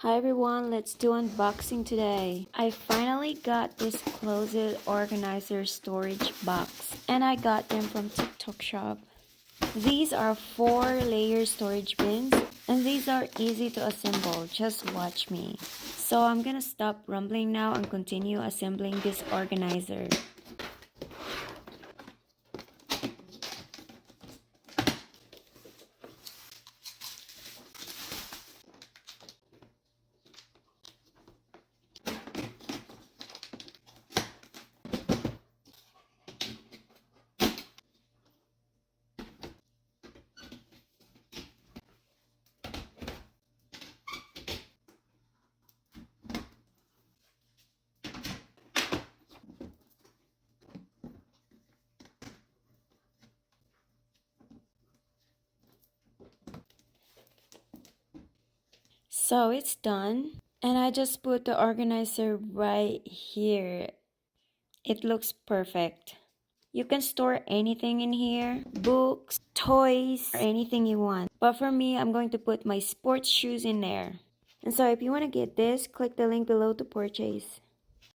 Hi everyone, let's do unboxing today. I finally got this closet organizer storage box and I got them from TikTok shop. These are 4-layer storage bins and these are easy to assemble, just watch me. So I'm gonna stop rambling now and continue assembling this organizer. So it's done and I just put the organizer right here. It looks perfect. You can store anything in here, books, toys, or anything you want. But for me, I'm going to put my sports shoes in there. And so if you want to get this, click the link below to purchase.